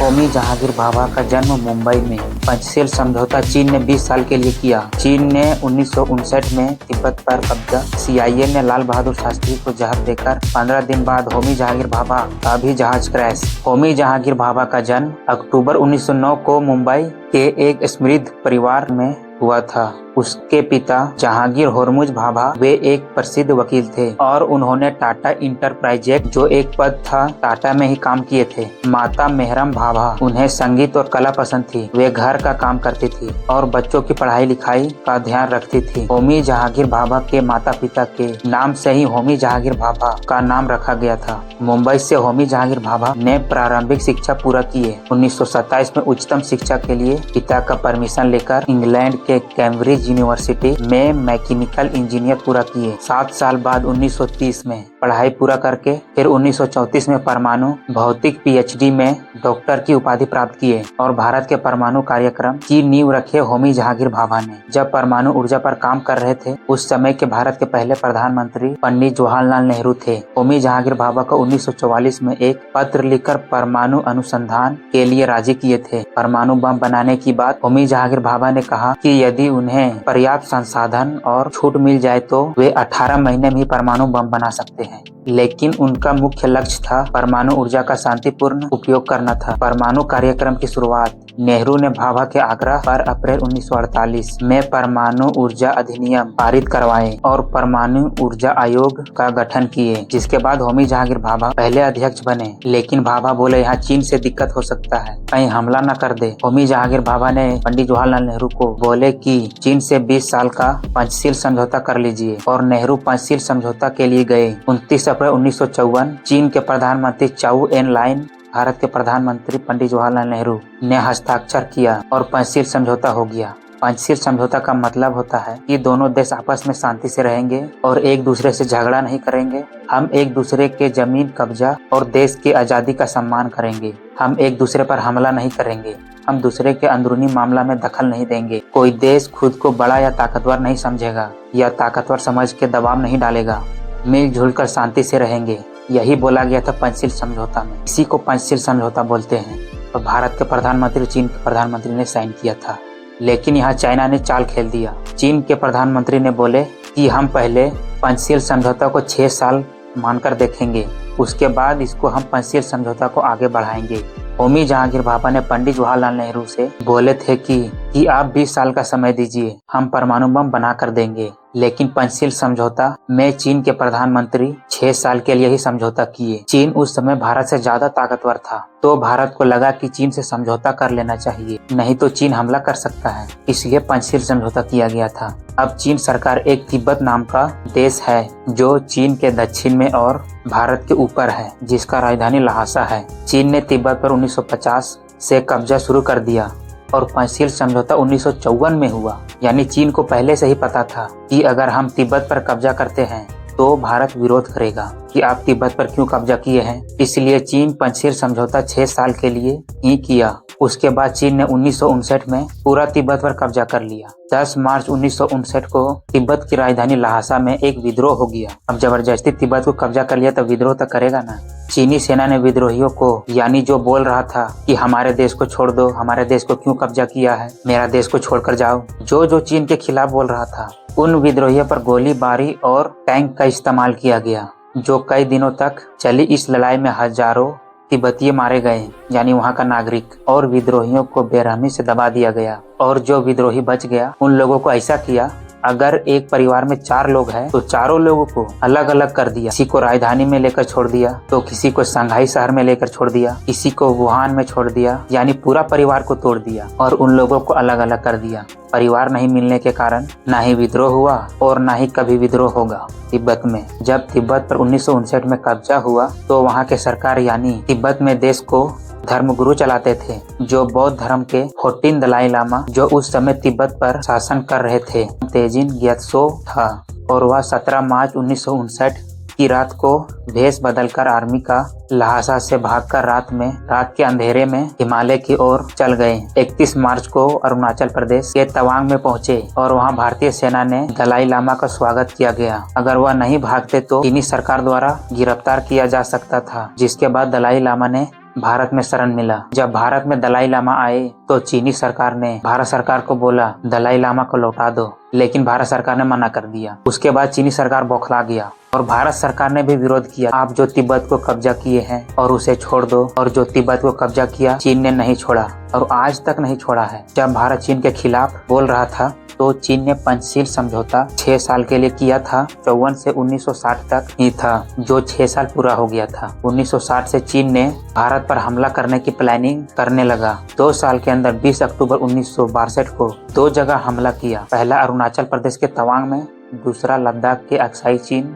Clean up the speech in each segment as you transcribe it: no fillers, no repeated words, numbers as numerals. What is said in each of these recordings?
होमी जहांगीर भाभा का जन्म मुंबई में। पंचशील समझौता चीन ने 20 साल के लिए किया। चीन ने 1959 में तिब्बत पर कब्जा। CIA ने लाल बहादुर शास्त्री को जहर देकर 15 दिन बाद होमी जहांगीर भाभा का भी जहाज क्रैश। होमी जहांगीर भाभा का जन्म अक्टूबर 1909 को मुंबई के एक समृद्ध परिवार में हुआ था। उसके पिता जहांगीर होरमुज भाभा वे एक प्रसिद्ध वकील थे और उन्होंने टाटा इंटरप्राइजेज जो एक पद था टाटा में ही काम किए थे। माता मेहरम भाभा, उन्हें संगीत और कला पसंद थी। वे घर का काम करती थी और बच्चों की पढ़ाई लिखाई का ध्यान रखती थी। होमी जहांगीर भाभा के माता पिता के नाम से ही होमी जहांगीर भाभा का नाम रखा गया था। मुंबई से होमी जहांगीर भाभा ने प्रारंभिक शिक्षा पूरा किए। 1927 में उच्चतम शिक्षा के लिए पिता का परमिशन लेकर इंग्लैंड के कैम्ब्रिज यूनिवर्सिटी में मैकेनिकल इंजीनियर पूरा किए। 7 साल बाद 1930 में पढ़ाई पूरा करके फिर 1934 में परमाणु भौतिक PhD में डॉक्टर की उपाधि प्राप्त किए और भारत के परमाणु कार्यक्रम की नींव रखे होमी जहांगीर भाभा ने। जब परमाणु ऊर्जा पर काम कर रहे थे उस समय के भारत के पहले प्रधानमंत्री पंडित जवाहरलाल नेहरू थे। होमी जहांगीर भाभा को 1944 में एक पत्र लिखकर परमाणु अनुसंधान के लिए राजी किए थे। परमाणु बम बनाने की बात होमी जहांगीर भाभा ने कहा कि यदि उन्हें पर्याप्त संसाधन और छूट मिल जाए तो वे 18 महीने में ही परमाणु बम बना सकते हैं। लेकिन उनका मुख्य लक्ष्य था परमाणु ऊर्जा का शांतिपूर्ण उपयोग करना था। परमाणु कार्यक्रम की शुरुआत नेहरू ने भाभा के आग्रह पर अप्रैल 1948 में परमाणु ऊर्जा अधिनियम पारित करवाए और परमाणु ऊर्जा आयोग का गठन किए, जिसके बाद होमी जहांगीर भाभा पहले अध्यक्ष बने। लेकिन भाभा बोले यहाँ चीन से दिक्कत हो सकता है, कहीं हमला न कर दे। होमी जहांगीर भाभा ने पंडित जवाहरलाल नेहरू को बोले कि चीन से 20 साल का पंचशील समझौता कर लीजिए और नेहरू पंचशील समझौता के लिए गए। 29 अप्रैल 1954 चीन के प्रधानमंत्री चाउ एन लाइन भारत के प्रधानमंत्री पंडित जवाहरलाल नेहरू ने हस्ताक्षर किया और पंचशील समझौता हो गया। पंचशील समझौता का मतलब होता है कि दोनों देश आपस में शांति से रहेंगे और एक दूसरे से झगड़ा नहीं करेंगे। हम एक दूसरे के जमीन कब्जा और देश की आज़ादी का सम्मान करेंगे। हम एक दूसरे पर हमला नहीं करेंगे। हम दूसरे के अंदरूनी मामला में दखल नहीं देंगे। कोई देश खुद को बड़ा या ताकतवर नहीं समझेगा या ताकतवर समझ के दबाव नहीं डालेगा। मिलजुल कर शांति से रहेंगे, यही बोला गया था पंचशील समझौता में। इसी को पंचशील समझौता बोलते हैं और भारत के प्रधानमंत्री चीन के प्रधानमंत्री ने साइन किया था। लेकिन यहाँ चाइना ने चाल खेल दिया। चीन के प्रधानमंत्री ने बोले कि हम पहले पंचशील समझौता को 6 साल मानकर देखेंगे, उसके बाद इसको हम पंचशील समझौता को आगे बढ़ाएंगे। होमी जहांगीर भाभा ने पंडित जवाहरलाल नेहरू से बोले थे कि आप 20 साल का समय दीजिए, हम परमाणु बम बना कर देंगे। लेकिन पंचशील समझौता में चीन के प्रधानमंत्री 6 साल के लिए ही समझौता किए। चीन उस समय भारत से ज्यादा ताकतवर था, तो भारत को लगा कि चीन से समझौता कर लेना चाहिए, नहीं तो चीन हमला कर सकता है। इसलिए पंचशील समझौता किया गया था। अब चीन सरकार एक तिब्बत नाम का देश है जो चीन के दक्षिण में और भारत के ऊपर है, जिसका राजधानी लहासा है। चीन ने तिब्बत पर 1950 से कब्जा शुरू कर दिया और पंचशील समझौता 1954 में हुआ। यानी चीन को पहले से ही पता था कि अगर हम तिब्बत पर कब्जा करते हैं तो भारत विरोध करेगा कि आप तिब्बत पर क्यों कब्जा किए हैं। इसलिए चीन पंचशील समझौता 6 साल के लिए ही किया। उसके बाद चीन ने 1959 में पूरा तिब्बत पर कब्जा कर लिया। 10 मार्च 1959 को तिब्बत की राजधानी लहासा में एक विद्रोह हो गया। अब जबरदस्ती तिब्बत को कब्जा कर लिया तो विद्रोह तो करेगा ना। चीनी सेना ने विद्रोहियों को, यानी जो बोल रहा था कि हमारे देश को छोड़ दो, हमारे देश को क्यों कब्जा किया है, मेरा देश को छोड़कर जाओ, जो चीन के खिलाफ बोल रहा था, उन विद्रोहियों पर गोलीबारी और टैंक का इस्तेमाल किया गया, जो कई दिनों तक चली। इस लड़ाई में हजारों तिब्बतीय मारे गए, यानी वहाँ का नागरिक, और विद्रोहियों को बेरहमी से दबा दिया गया। और जो विद्रोही बच गया उन लोगों को ऐसा किया, अगर एक परिवार में 4 लोग हैं तो चारों लोगों को अलग अलग कर दिया। किसी को राजधानी में लेकर छोड़ दिया, तो किसी को शंघाई शहर में लेकर छोड़ दिया, किसी को वुहान में छोड़ दिया, यानी पूरा परिवार को तोड़ दिया और उन लोगों को अलग अलग कर दिया। परिवार नहीं मिलने के कारण ना ही विद्रोह हुआ और ना ही कभी विद्रोह होगा तिब्बत में। जब तिब्बत पर 1959 में कब्जा हुआ तो वहाँ के सरकार यानी तिब्बत में देश को धर्मगुरु चलाते थे, जो बौद्ध धर्म के 14 दलाई लामा, जो उस समय तिब्बत पर शासन कर रहे थे, तेजिन ग्यात्सो था। और वह 17 मार्च 1959 की रात को भेष बदलकर आर्मी का लहासा से भागकर रात के अंधेरे में हिमालय की ओर चल गए। 31 मार्च को अरुणाचल प्रदेश के तवांग में पहुंचे और वहां भारतीय सेना ने दलाई लामा का स्वागत किया गया। अगर वह नहीं भागते तो चीनी सरकार द्वारा गिरफ्तार किया जा सकता था, जिसके बाद दलाई लामा ने भारत में शरण मिला। जब भारत में दलाई लामा आए तो चीनी सरकार ने भारत सरकार को बोला दलाई लामा को लौटा दो, लेकिन भारत सरकार ने मना कर दिया। उसके बाद चीनी सरकार बौखला गया और भारत सरकार ने भी विरोध किया, आप जो तिब्बत को कब्जा किए हैं और उसे छोड़ दो। और जो तिब्बत को कब्जा किया चीन ने नहीं छोड़ा और आज तक नहीं छोड़ा है। जब भारत चीन के खिलाफ बोल रहा था तो चीन ने पंचशील समझौता 6 साल के लिए किया था। 54 से 1960 तक ही था, जो 6 साल पूरा हो गया था। 1960 से चीन ने भारत पर हमला करने की प्लानिंग करने लगा। 2 साल के अंदर 20 अक्टूबर 1962 को 2 जगह हमला किया। पहला अरुणाचल प्रदेश के तवांग में, दूसरा लद्दाख के अक्साई चीन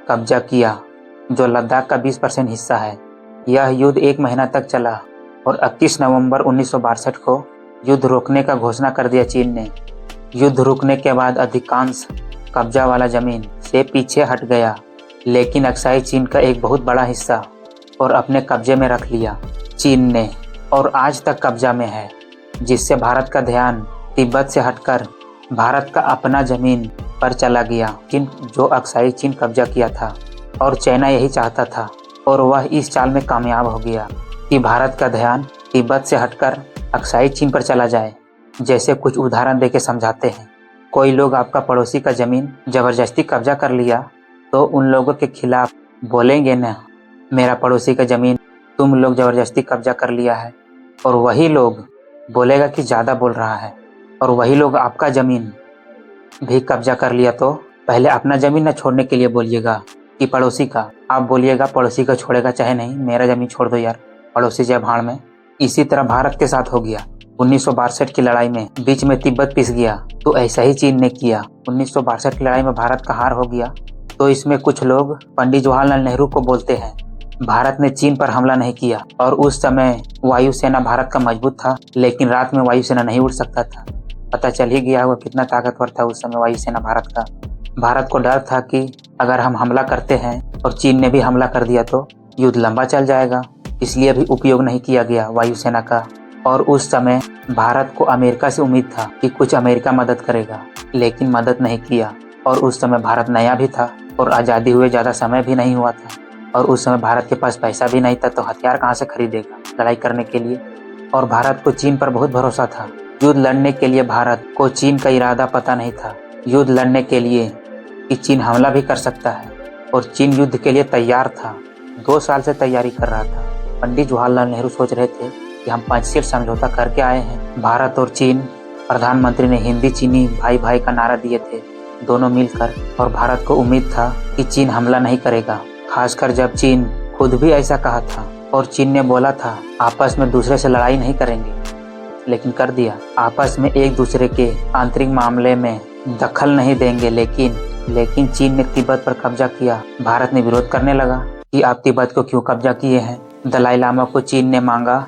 कब्जा किया, जो लद्दाख का 20% हिस्सा है। यह युद्ध 1 महीना तक चला और 21 नवंबर 1962 को युद्ध रोकने का घोषणा कर दिया चीन ने। युद्ध रुकने के बाद अधिकांश कब्जा वाला जमीन से पीछे हट गया, लेकिन अक्साई चीन का एक बहुत बड़ा हिस्सा और अपने कब्जे में रख लिया चीन ने, और आज तक कब्जा में है, जिससे भारत का ध्यान तिब्बत से हटकर भारत का अपना जमीन पर चला गया, जो अक्साई चीन कब्जा किया था। और चाइना यही चाहता था और वह इस चाल में कामयाब हो गया कि भारत का ध्यान तिब्बत से हटकर अक्साई चीन पर चला जाए। जैसे कुछ उदाहरण देके समझाते हैं। कोई लोग आपका पड़ोसी का जमीन जबरदस्ती कब्जा कर लिया तो उन लोगों के खिलाफ बोलेंगे ना, मेरा पड़ोसी का जमीन तुम लोग जबरदस्ती कब्जा कर लिया है, और वही लोग बोलेगा कि ज़्यादा बोल रहा है। और वही लोग आपका ज़मीन भी कब्जा कर लिया तो पहले अपना ज़मीन न छोड़ने के लिए बोलिएगा कि पड़ोसी का, आप बोलिएगा पड़ोसी का छोड़ेगा चाहे नहीं, मेरा ज़मीन छोड़ दो यार, पड़ोसी जय भाड़ में। इसी तरह भारत के साथ हो गया। 1962 की लड़ाई में बीच में तिब्बत पिस गया तो ऐसा ही चीन ने किया। 1962 की लड़ाई में भारत का हार हो गया तो इसमें कुछ लोग पंडित जवाहरलाल नेहरू को बोलते हैं भारत ने चीन पर हमला नहीं किया, और उस समय वायुसेना भारत का मजबूत था, लेकिन रात में वायुसेना नहीं उड़ सकता था। पता चल ही गया हुआ कितना ताकतवर था उस समय वायुसेना भारत का। भारत को डर था कि अगर हम हमला करते हैं और चीन ने भी हमला कर दिया तो युद्ध लंबा चल जाएगा, इसलिए भी उपयोग नहीं किया गया वायुसेना का। और उस समय भारत को अमेरिका से उम्मीद था कि कुछ अमेरिका मदद करेगा, लेकिन मदद नहीं किया। और उस समय भारत नया भी था और आज़ादी हुए ज़्यादा समय भी नहीं हुआ था, और उस समय भारत के पास पैसा भी नहीं था, तो हथियार कहाँ से खरीदेगा लड़ाई करने के लिए। और भारत को चीन पर बहुत भरोसा था। युद्ध लड़ने के लिए भारत को चीन का इरादा पता नहीं था, युद्ध लड़ने के लिए कि चीन हमला भी कर सकता है, और चीन युद्ध के लिए तैयार था। 2 साल से तैयारी कर रहा था। पंडित जवाहरलाल नेहरू सोच रहे थे कि हम पंचशील समझौता करके आए हैं। भारत और चीन प्रधानमंत्री ने हिंदी चीनी भाई भाई का नारा दिए थे दोनों मिलकर, और भारत को उम्मीद था कि चीन हमला नहीं करेगा, खासकर जब चीन खुद भी ऐसा कहा था। और चीन ने बोला था आपस में दूसरे से लड़ाई नहीं करेंगे, लेकिन कर दिया। आपस में एक दूसरे के आंतरिक मामले में दखल नहीं देंगे, लेकिन चीन ने तिब्बत पर कब्जा किया। भारत ने विरोध करने लगा कि आप तिब्बत को क्यों कब्जा किए हैं। दलाई लामा को चीन ने मांगा,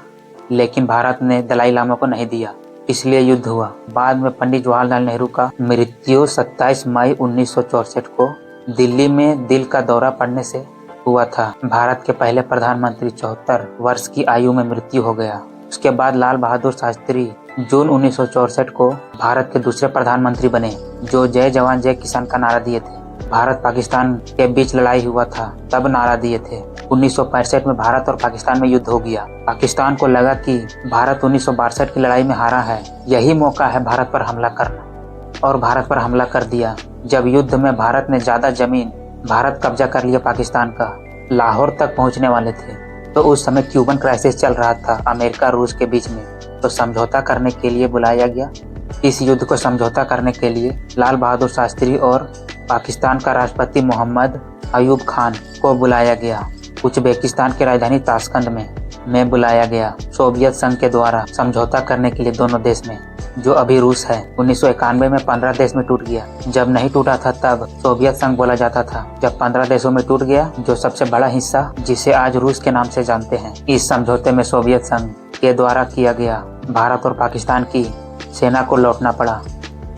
लेकिन भारत ने दलाई लामा को नहीं दिया, इसलिए युद्ध हुआ। बाद में पंडित जवाहरलाल नेहरू का मृत्यु 27 मई 1964 को दिल्ली में दिल का दौरा पड़ने से हुआ था। भारत के पहले प्रधानमंत्री 74 वर्ष की आयु में मृत्यु हो गया। उसके बाद लाल बहादुर शास्त्री जून 1964 को भारत के दूसरे प्रधानमंत्री बने, जो जय जवान जय किसान का नारा दिए थे। भारत पाकिस्तान के बीच लड़ाई हुआ था तब नारा दिए थे। 1965 में भारत और पाकिस्तान में युद्ध हो गया। पाकिस्तान को लगा कि भारत 1962 की लड़ाई में हारा है, यही मौका है भारत पर हमला करना, और भारत पर हमला कर दिया। जब युद्ध में भारत ने ज्यादा जमीन भारत कब्जा कर लिया पाकिस्तान का, लाहौर तक पहुंचने वाले थे, तो उस समय क्यूबन क्राइसिस चल रहा था अमेरिका रूस के बीच में, तो समझौता करने के लिए बुलाया गया। इस युद्ध को समझौता करने के लिए लाल बहादुर शास्त्री और पाकिस्तान का राष्ट्रपति मोहम्मद अयूब खान को बुलाया गया। उज्बेकिस्तान की राजधानी ताशकंद में बुलाया गया सोवियत संघ के द्वारा समझौता करने के लिए दोनों देश में, जो अभी रूस है। 1991 में 15 देश में टूट गया। जब नहीं टूटा था तब सोवियत संघ बोला जाता था। जब 15 देशों में टूट गया, जो सबसे बड़ा हिस्सा जिसे आज रूस के नाम से जानते हैं, इस समझौते में सोवियत संघ के द्वारा किया गया। भारत और पाकिस्तान की सेना को लौटना पड़ा।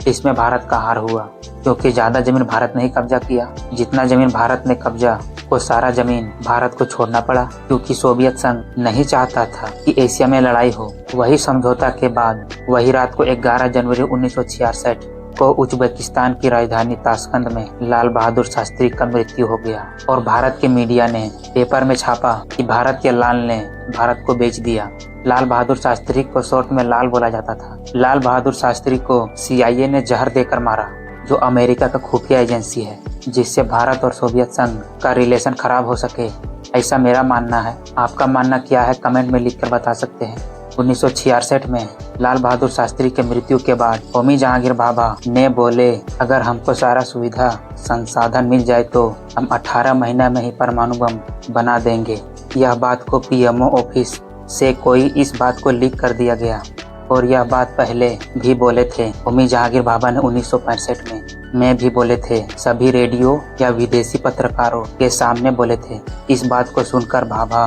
इसमें भारत का हार हुआ, क्योंकि ज्यादा जमीन भारत ने ही कब्जा किया। जितना जमीन भारत ने कब्जा, वो सारा जमीन भारत को छोड़ना पड़ा, क्योंकि सोवियत संघ नहीं चाहता था कि एशिया में लड़ाई हो। वही समझौता के बाद वही रात को 11 जनवरी 1966 को उज्बेकिस्तान की राजधानी ताशकंद में लाल बहादुर शास्त्री का मृत्यु हो गया और भारत के मीडिया ने पेपर में छापा कि भारत के लाल ने भारत को बेच दिया। लाल बहादुर शास्त्री को शॉर्ट में लाल बोला जाता था। लाल बहादुर शास्त्री को CIA ने जहर देकर मारा, जो अमेरिका का खुफिया एजेंसी है, जिससे भारत और सोवियत संघ का रिलेशन खराब हो सके, ऐसा मेरा मानना है। आपका मानना क्या है कमेंट में लिखकर बता सकते हैं। 1966 में लाल बहादुर शास्त्री के मृत्यु के बाद होमी जहांगीर भाभा ने बोले, अगर हमको सारा सुविधा संसाधन मिल जाए तो हम 18 महीना में ही परमाणु बम बना देंगे। यह बात को PMO ऑफिस से कोई इस बात को लीक कर दिया गया और यह बात पहले भी बोले थे। होमी जहांगीर भाभा ने 1965 में भी बोले थे, सभी रेडियो या विदेशी पत्रकारों के सामने बोले थे। इस बात को सुनकर भाभा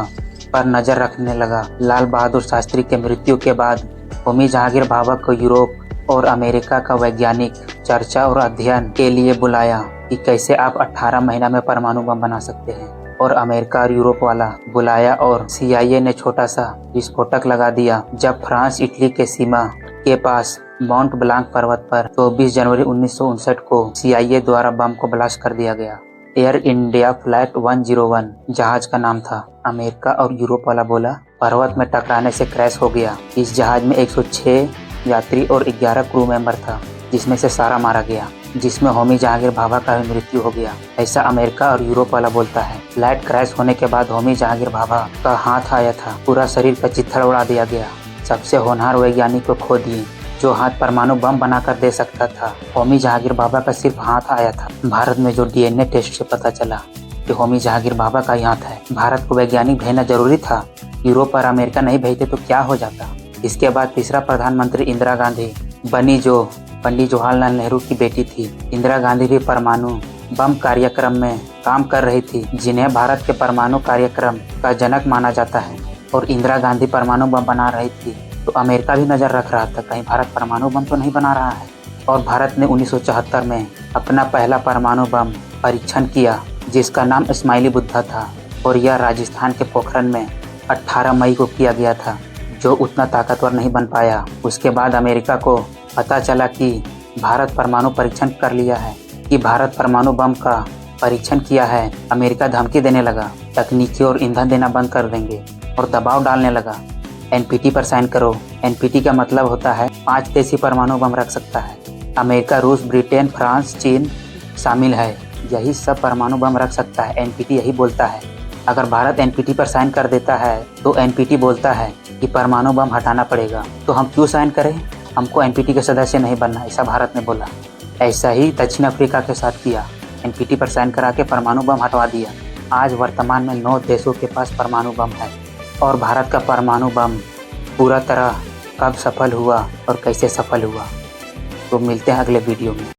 पर नजर रखने लगा। लाल बहादुर शास्त्री के मृत्यु के बाद होमी जहांगीर भाभा को यूरोप और अमेरिका का वैज्ञानिक चर्चा और अध्ययन के लिए बुलाया कि कैसे आप 18 महीना में परमाणु बम बना सकते हैं, और अमेरिका और यूरोप वाला बुलाया और CIA ने छोटा सा विस्फोटक लगा दिया जब फ्रांस इटली के सीमा के पास माउंट ब्लांक पर्वत पर 24 जनवरी 1959 को CIA द्वारा बम को ब्लास्ट कर दिया गया। एयर इंडिया फ्लाइट 101 जहाज का नाम था। अमेरिका और यूरोप वाला बोला पर्वत में टकराने से क्रैश हो गया। इस जहाज में 106 यात्री और 11 क्रू मेंबर था, जिसमें से सारा मारा गया, जिसमें होमी जहांगीर भाभा का भी मृत्यु हो गया, ऐसा अमेरिका और यूरोप वाला बोलता है। फ्लाइट क्रैश होने के बाद होमी जहांगीर भाभा का हाथ आया था, पूरा शरीर का चित्थड़ उड़ा दिया गया। सबसे होनहार वैज्ञानिक को खो दिए जो हाथ परमाणु बम बनाकर दे सकता था। होमी जहांगीर भाभा का सिर्फ हाथ आया था। भारत में जो DNA टेस्ट से पता चला कि होमी जहांगीर भाभा का ही हाथ है। भारत को वैज्ञानिक भेजना जरूरी था, यूरोप और अमेरिका नहीं भेजते तो क्या हो जाता। इसके बाद तीसरा प्रधानमंत्री इंदिरा गांधी बनी, जो पंडित जवाहरलाल नेहरू की बेटी थी। इंदिरा गांधी भी परमाणु बम कार्यक्रम में काम कर रही थी, जिन्हें भारत के परमाणु कार्यक्रम का जनक माना जाता है। और इंदिरा गांधी परमाणु बम बना रही थी तो अमेरिका भी नजर रख रहा था, कहीं भारत परमाणु बम तो नहीं बना रहा है। और भारत ने 1974 में अपना पहला परमाणु बम परीक्षण किया, जिसका नाम इस्माइली बुद्धा था, और यह राजस्थान के पोखरण में 18 मई को किया गया था, जो उतना ताकतवर नहीं बन पाया। उसके बाद अमेरिका को पता चला कि भारत परमाणु परीक्षण कर लिया है, कि भारत परमाणु बम का परीक्षण किया है। अमेरिका धमकी देने लगा, तकनीकी और ईंधन देना बंद कर देंगे, और दबाव डालने लगा। NPT पर साइन करो। NPT का मतलब होता है 5 देश ही परमाणु बम रख सकता है। अमेरिका, रूस, ब्रिटेन, फ्रांस, चीन शामिल है। यही सब परमाणु बम रख सकता है। NPT यही बोलता है। अगर भारत NPT पर साइन कर देता है तो NPT बोलता है कि परमाणु बम हटाना पड़ेगा, तो हम क्यों साइन करें? हमको NPT के सदस्य नहीं बनना, ऐसा भारत ने बोला। ऐसा ही दक्षिण अफ्रीका के साथ किया, NPT पर साइन करा के परमाणु बम हटवा दिया। आज वर्तमान में 9 देशों के पास परमाणु बम है, और भारत का परमाणु बम पूरा तरह कब सफल हुआ और कैसे सफल हुआ, तो मिलते हैं अगले वीडियो में।